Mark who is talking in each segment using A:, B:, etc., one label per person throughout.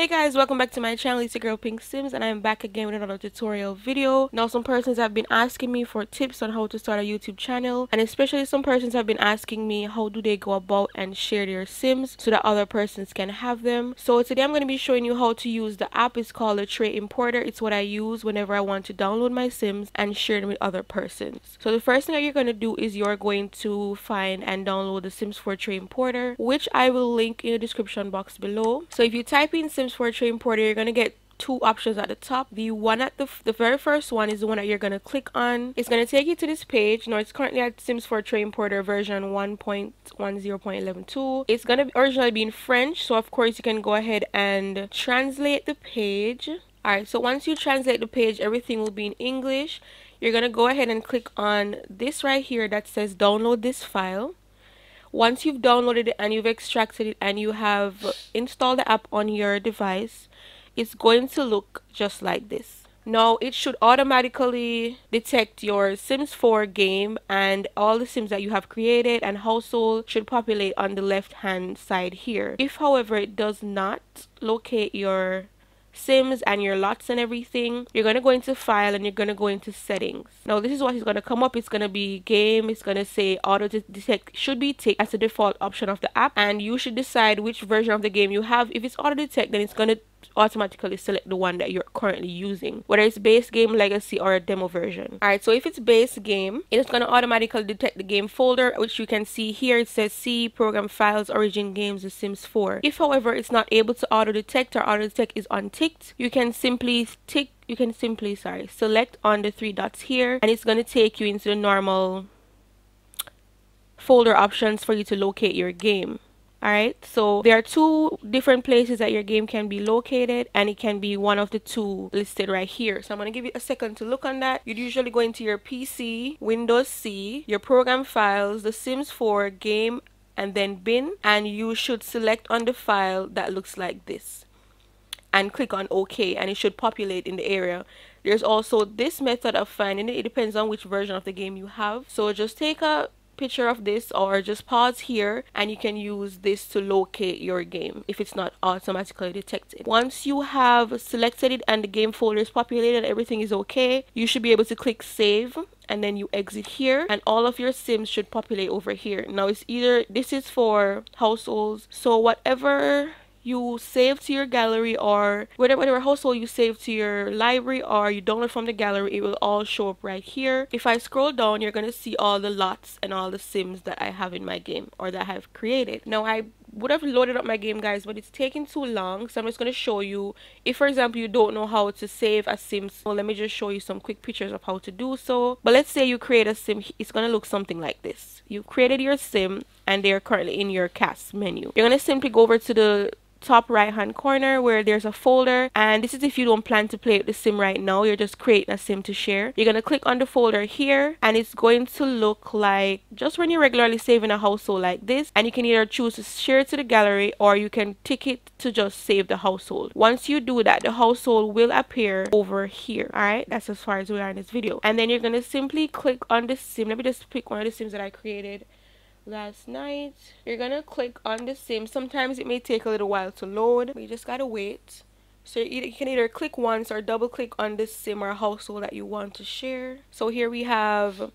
A: Hey guys, welcome back to my channel. It's your girl Pink Sims and I'm back again with another tutorial video. Now some persons have been asking me for tips on how to start a YouTube channel, and especially some persons have been asking me how do they go about and share their Sims so that other persons can have them. So today I'm going to be showing you how to use the app. It's called the Tray Importer. It's what I use whenever I want to download my Sims and share them with other persons. So the first thing that you're going to do is you're going to find and download the Sims 4 Tray Importer, which I will link in the description box below. So if you type in Sims 4 Tray Importer, you're going to get two options at the top. The one at the very first one is the one that you're going to click on. It's going to take you to this page. Now it's currently at Sims 4 Tray Importer version 1.10.11.2. It's going to originally be in French, so of course you can go ahead and translate the page. Alright, so once you translate the page, everything will be in English. You're going to go ahead and click on this right here that says download this file. Once you've downloaded it and you've extracted it and you have installed the app on your device, it's going to look just like this. Now it should automatically detect your Sims 4 game, and all the Sims that you have created and household should populate on the left hand side here. If however it does not locate your Sims and your lots and everything, you're going to go into file and you're going to go into settings. Now this is what is going to come up. It's going to be game. It's going to say auto detect should be ticked as the default option of the app, and you should decide which version of the game you have. If it's auto detect, then it's going to automatically select the one that you're currently using, whether it's base game, legacy, or a demo version. Alright, so if it's base game, it's going to automatically detect the game folder, which you can see here. It says C, program files, origin games, The Sims 4. If however it's not able to auto detect or auto detect is unticked, you can simply select on the three dots here, and it's going to take you into the normal folder options for you to locate your game. Alright, so there are two different places that your game can be located, and it can be one of the two listed right here. So I'm going to give you a second to look on that. You'd usually go into your PC, Windows C, your program files, The Sims 4 game, and then bin, and you should select on the file that looks like this and click on OK, and it should populate in the area. There's also this method of finding it. It depends on which version of the game you have. So just take a picture of this or just pause here and you can use this to locate your game if it's not automatically detected. Once you have selected it and the game folder is populated and everything is okay, you should be able to click save, and then you exit here and all of your Sims should populate over here. Now it's either this is for households, so whatever you save to your gallery or whatever household you save to your library or you download from the gallery, it will all show up right here. If I scroll down, you're going to see all the lots and all the Sims that I have in my game or that I have created. Now I would have loaded up my game, guys, but it's taking too long, so I'm just going to show you. If for example you don't know how to save a Sim, so let me just show you some quick pictures of how to do so. But let's say you create a Sim. It's going to look something like this. You've created your Sim and they're currently in your cast menu. You're going to simply go over to the top right hand corner where there's a folder, and this is if you don't plan to play with the Sim right now, you're just creating a Sim to share. You're going to click on the folder here and it's going to look like just when you're regularly saving a household like this, and you can either choose to share it to the gallery or you can tick it to just save the household. Once you do that, the household will appear over here. Alright, that's as far as we are in this video, and then you're going to simply click on the Sim. Let me just pick one of the Sims that I created last night. You're gonna click on the Sim. Sometimes it may take a little while to load, but you just gotta wait. So you can either click once or double click on this Sim or household that you want to share. So here we have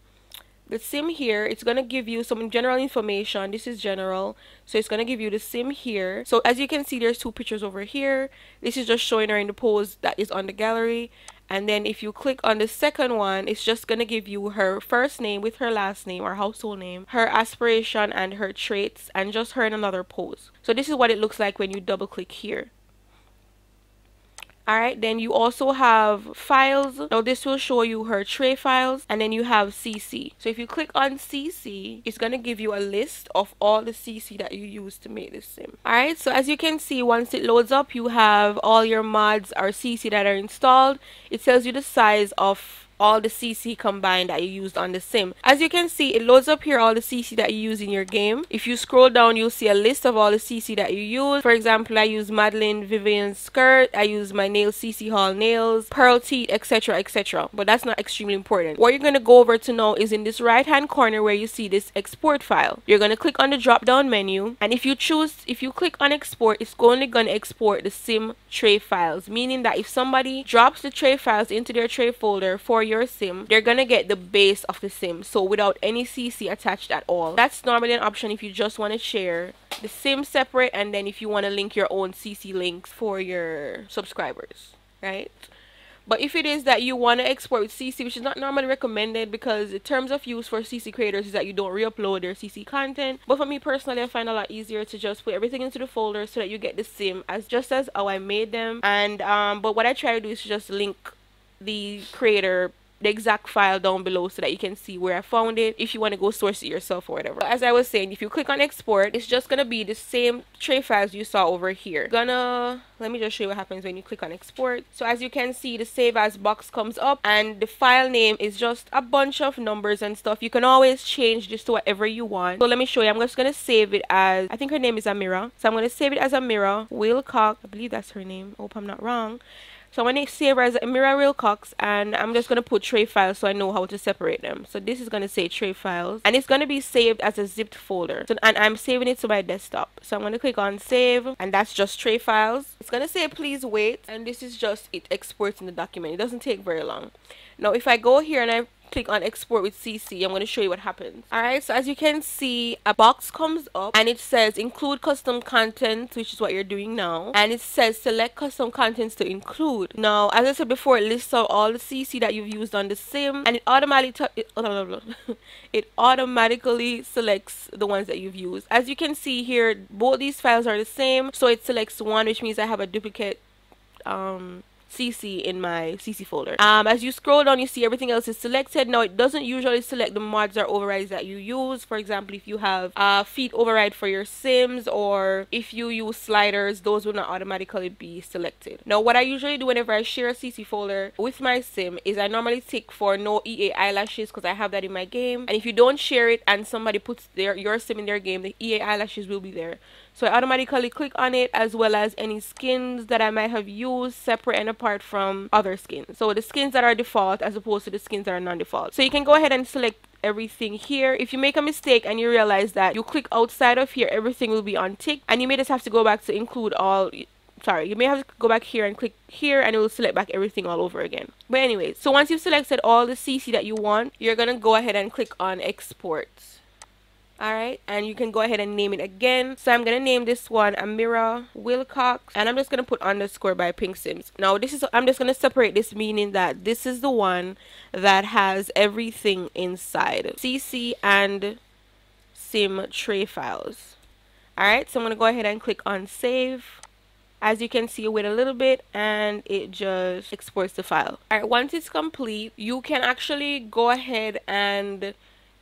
A: the Sim here. It's gonna give you some general information. This is general, so it's gonna give you the Sim here. So as you can see, there's two pictures over here. This is just showing her in the pose that is on the gallery. And then if you click on the second one, it's just going to give you her first name with her last name or household name, her aspiration and her traits, and just her in another pose. So this is what it looks like when you double click here. Alright, then you also have files. Now this will show you her tray files, and then you have CC. So if you click on CC, it's going to give you a list of all the CC that you use to make this Sim. Alright, so as you can see, once it loads up, you have all your mods or CC that are installed. It tells you the size of all the CC combined that you used on the sim. As you can see, it loads up here all the CC that you use in your game. If you scroll down, you'll see a list of all the CC that you use. For example, I use Madeline Vivian's skirt, I use my nails CC Hall nails, pearl teeth, etc, etc. But that's not extremely important. What you're going to go over to now is in this right hand corner where you see this export file. You're going to click on the drop down menu, and if you click on export, it's only going to export the sim tray files, meaning that if somebody drops the tray files into their tray folder for your sim, they're gonna get the base of the sim, so without any CC attached at all. That's normally an option if you just want to share the sim separate, and then if you want to link your own CC links for your subscribers, right? But if it is that you want to export with CC, which is not normally recommended because the terms of use for CC creators is that you don't re-upload their CC content. But for me personally, I find a lot easier to just put everything into the folder so that you get the sim as just as how I made them. And but what I try to do is just link the creator, the exact file down below so that you can see where I found it if you want to go source it yourself or whatever. As I was saying, if you click on export, it's just gonna be the same tray files you saw over here. Let me just show you what happens when you click on export. So as you can see, the save as box comes up and the file name is just a bunch of numbers and stuff. You can always change this to whatever you want. So let me show you. I'm just gonna save it as, I think her name is Amira, so I'm gonna save it as Amira Wilcox. I believe that's her name. Hope I'm not wrong. So I'm going to save her as Amira Wilcox, and I'm just going to put tray files so I know how to separate them. So this is going to say tray files, and it's going to be saved as a zipped folder. So, and I'm saving it to my desktop. So I'm going to click on save, and that's just tray files. It's going to say please wait, and this is just it exporting the document. It doesn't take very long. Now if I go here and I click on export with CC, I'm going to show you what happens. Alright, so as you can see, a box comes up and it says include custom content, which is what you're doing now, and it says select custom contents to include. Now as I said before, it lists out all the CC that you've used on the sim, and it automatically selects the ones that you've used. As you can see here, both these files are the same, so it selects one, which means I have a duplicate CC in my CC folder. As you scroll down, you see everything else is selected. Now it doesn't usually select the mods or overrides that you use. For example, if you have feet override for your sims, or if you use sliders, those will not automatically be selected. Now what I usually do whenever I share a CC folder with my sim is I normally tick for no EA eyelashes, because I have that in my game, and if you don't share it and somebody puts your sim in their game, the EA eyelashes will be there. So I automatically click on it, as well as any skins that I might have used separate and apart from other skins. So the skins that are default as opposed to the skins that are non-default. So you can go ahead and select everything here. If you make a mistake and you realize that you click outside of here, everything will be unticked, and you may just have to go back to include all. Sorry, you may have to go back here and click here, and it will select back everything all over again. But anyways, so once you've selected all the CC that you want, you're gonna go ahead and click on export. Alright, and you can go ahead and name it again. So I'm gonna name this one Amira Wilcox, and I'm just gonna put underscore by Pink Sims. Now this is, I'm just gonna separate this, meaning that this is the one that has everything inside, CC and sim tray files. Alright, so I'm gonna go ahead and click on save. As you can see, wait a little bit and it just exports the file. Alright, once it's complete, you can actually go ahead and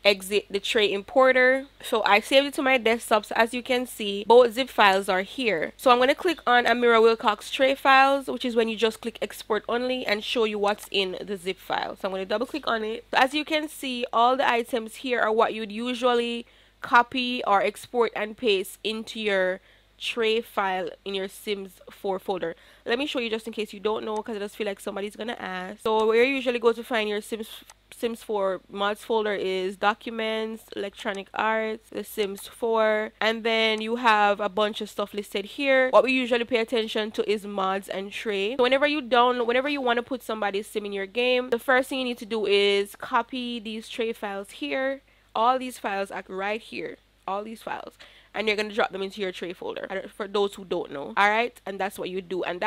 A: exit the tray importer. So I saved it to my desktop, so as you can see, both zip files are here. So I'm going to click on Amira Wilcox tray files, which is when you just click export only, and show you what's in the zip file. So I'm going to double click on it. So as you can see, all the items here are what you'd usually copy or export and paste into your tray file in your Sims 4 folder. Let me show you just in case you don't know, because I just feel like somebody's gonna ask. So where you usually go to find your Sims 4 mods folder is documents, electronic arts, the Sims 4, and then you have a bunch of stuff listed here. What we usually pay attention to is mods and tray. So whenever you want to put somebody's sim in your game, the first thing you need to do is copy these tray files here. All these files are right here, all these files, and you're going to drop them into your tray folder, for those who don't know. Alright, and that's what you do. And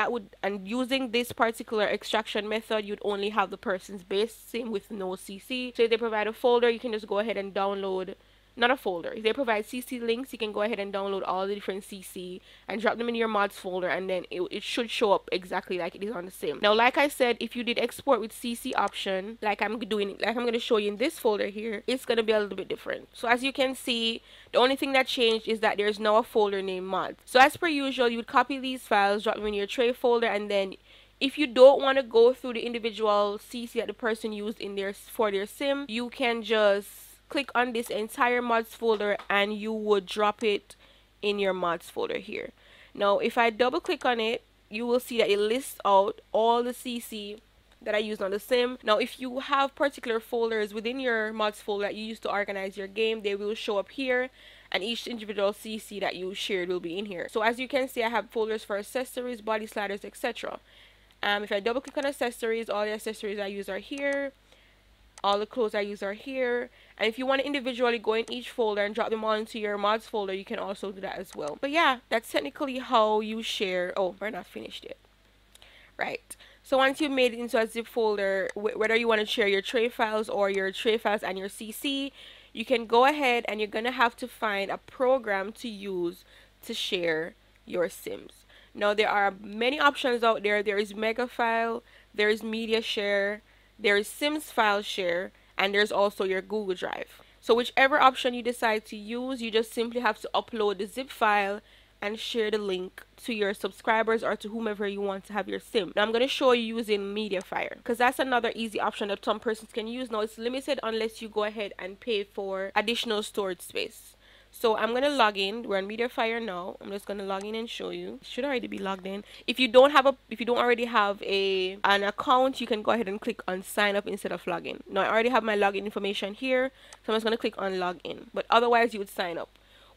A: using this particular extraction method, you'd only have the person's base sim with no CC. So if they provide a folder, you can just go ahead and download, not a folder, if they provide CC links, you can go ahead and download all the different CC and drop them in your mods folder, and then it should show up exactly like it is on the sim. Now like I said, if you did export with CC option, like I'm going to show you in this folder here, it's going to be a little bit different. So as you can see, the only thing that changed is that there's now a folder named mods. So as per usual, you would copy these files, drop them in your tray folder, and then If you don't want to go through the individual CC that the person used in their for their sim, you can just click on this entire mods folder and you would drop it in your mods folder here. Now, if I double click on it, you will see that it lists out all the CC that I used on the sim. Now, if you have particular folders within your mods folder that you use to organize your game, they will show up here, and each individual CC that you shared will be in here. So as you can see, I have folders for accessories, body sliders, etc. If I double click on accessories, all the accessories I use are here. All the clothes I use are here. And if you want to individually go in each folder and drop them all into your mods folder, you can also do that as well. But yeah, that's technically how you share. Oh, we're not finished yet. Right. So once you've made it into a zip folder, whether you want to share your tray files or your tray files and your CC, you can go ahead and you're going to have to find a program to use to share your sims. Now, there are many options out there. There is Mega File, there is Media Share, there is Sims File Share, and there's also your Google Drive. So whichever option you decide to use, you just simply have to upload the zip file and share the link to your subscribers or to whomever you want to have your sim. Now I'm going to show you using Mediafire because that's another easy option that some persons can use. Now it's limited unless you go ahead and pay for additional storage space. So I'm going to log in. We're on Mediafire now. I'm just going to log in and show you. It should already be logged in. If you don't already have an account, you can go ahead and click on sign up instead of login. Now I already have my login information here, so I'm just going to click on login. But otherwise you would sign up.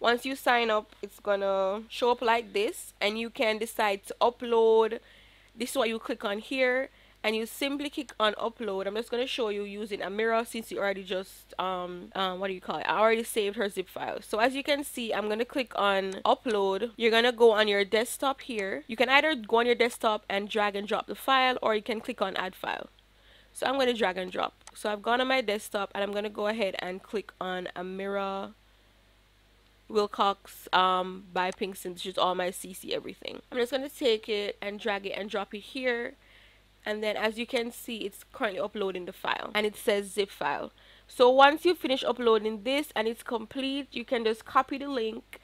A: Once you sign up, it's gonna show up like this, and you can decide to upload. This is what you click on here, and you simply click on upload. I'm just gonna show you using a mirror since you already just what do you call it? I already saved her zip file. So as you can see, I'm gonna click on upload. You're gonna go on your desktop here. You can either go on your desktop and drag and drop the file, or you can click on add file. So I'm gonna drag and drop. So I've gone on my desktop, and I'm gonna go ahead and click on a mirror Wilcox by Pinkston, which is all my CC everything. I'm just going to take it and drag it and drop it here, and then as you can see, it's currently uploading the file and it says zip file. So once you finish uploading this and it's complete, you can just copy the link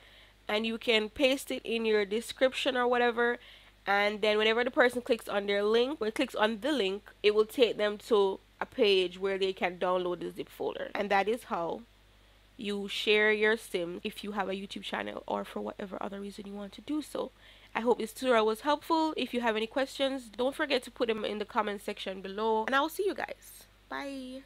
A: and you can paste it in your description or whatever, and then whenever the person clicks on their link, when it clicks on the link, it will take them to a page where they can download the zip folder. And that is how you share your sims if you have a YouTube channel or for whatever other reason you want to do so. I hope this tutorial was helpful. If you have any questions, don't forget to put them in the comment section below, and I will see you guys. Bye.